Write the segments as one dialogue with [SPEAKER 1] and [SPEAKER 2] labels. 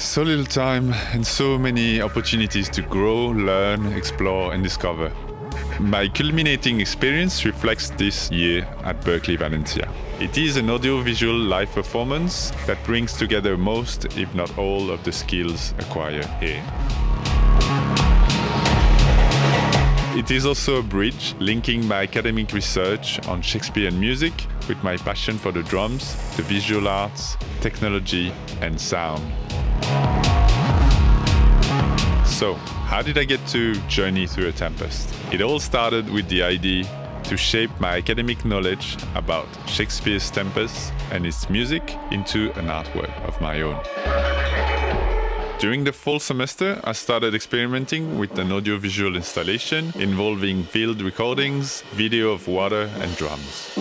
[SPEAKER 1] So little time and so many opportunities to grow, learn, explore and discover. My culminating experience reflects this year at Berklee Valencia. It is an audiovisual live performance that brings together most, if not all, of the skills acquired here. It is also a bridge linking my academic research on Shakespeare and music with my passion for the drums, the visual arts, technology and sound. So, how did I get to journey through a Tempest? It all started with the idea to shape my academic knowledge about Shakespeare's Tempest and its music into an artwork of my own. During the fall semester, I started experimenting with an audiovisual installation involving field recordings, video of water and drums.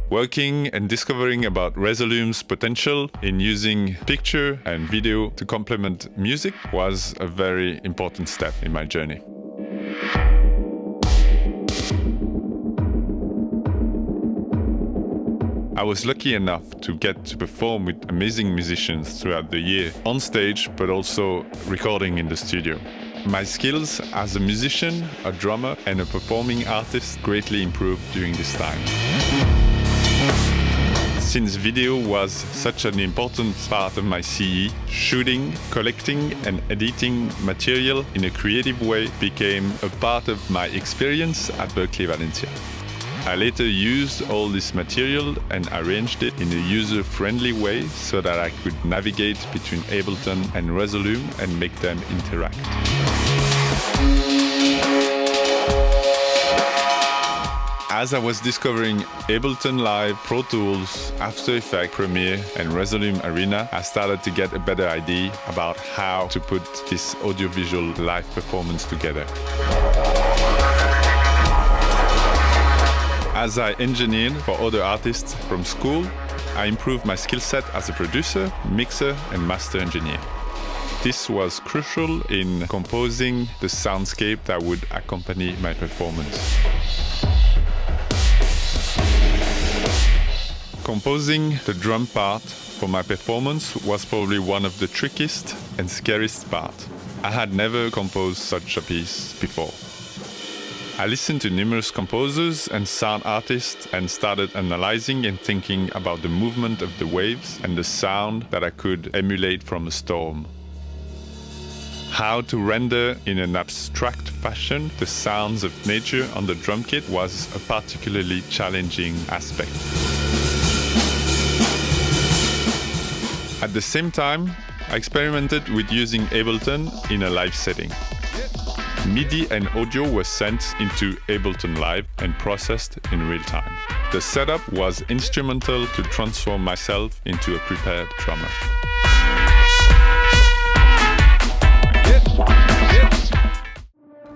[SPEAKER 1] Working and discovering about Resolume's potential in using picture and video to complement music was a very important step in my journey. I was lucky enough to get to perform with amazing musicians throughout the year, on stage, but also recording in the studio. My skills as a musician, a drummer, and a performing artist greatly improved during this time. Since video was such an important part of my CE, shooting, collecting, and editing material in a creative way became a part of my experience at Berklee Valencia. I later used all this material and arranged it in a user-friendly way so that I could navigate between Ableton and Resolume and make them interact. As I was discovering Ableton Live, Pro Tools, After Effects, Premiere, and Resolume Arena, I started to get a better idea about how to put this audiovisual live performance together. As I engineered for other artists from school, I improved my skill set as a producer, mixer, and master engineer. This was crucial in composing the soundscape that would accompany my performance. Composing the drum part for my performance was probably one of the trickiest and scariest parts. I had never composed such a piece before. I listened to numerous composers and sound artists and started analyzing and thinking about the movement of the waves and the sound that I could emulate from a storm. How to render in an abstract fashion the sounds of nature on the drum kit was a particularly challenging aspect. At the same time, I experimented with using Ableton in a live setting. MIDI and audio were sent into Ableton Live and processed in real time. The setup was instrumental to transform myself into a prepared drummer.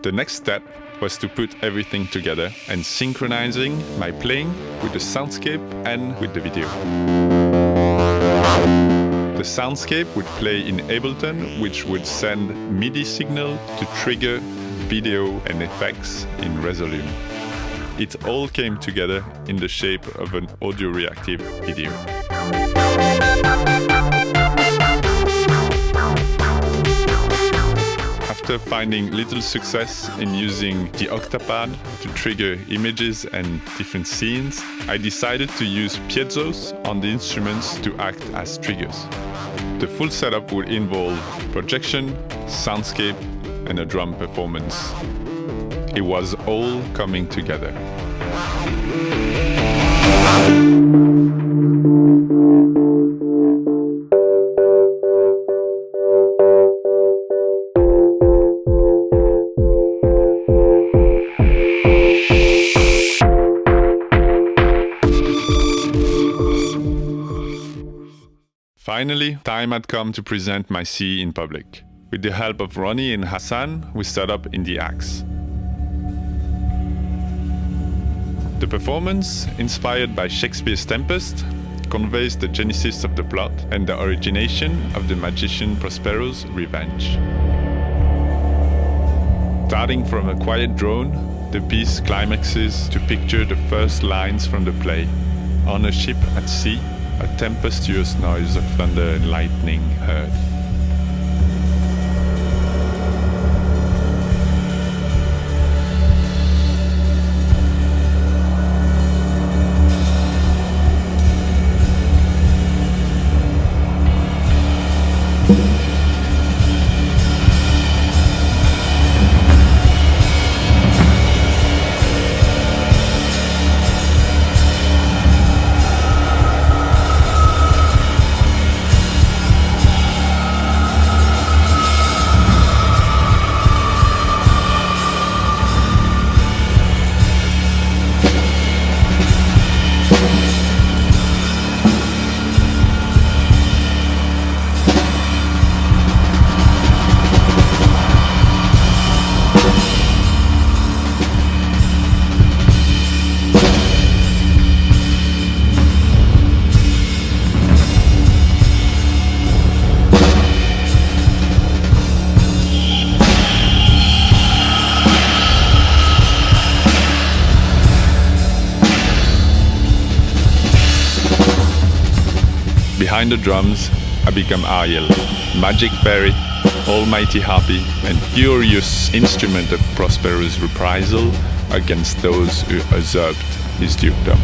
[SPEAKER 1] The next step was to put everything together and synchronizing my playing with the soundscape and with the video. The soundscape would play in Ableton, which would send MIDI signal to trigger video and effects in Resolume. It all came together in the shape of an audio-reactive video. After finding little success in using the octapad to trigger images and different scenes, I decided to use piezos on the instruments to act as triggers. The full setup would involve projection, soundscape, and a drum performance. It was all coming together. Finally, time had come to present my CE in public. With the help of Ronnie and Hassan, we set up in the Axe. The performance, inspired by Shakespeare's Tempest, conveys the genesis of the plot and the origination of the magician Prospero's revenge. Starting from a quiet drone, the piece climaxes to picture the first lines from the play. On a ship at sea, a tempestuous noise of thunder and lightning heard. Behind the drums, I become Ariel, magic fairy, almighty harpy, and furious instrument of prosperous reprisal against those who usurped his dukedom.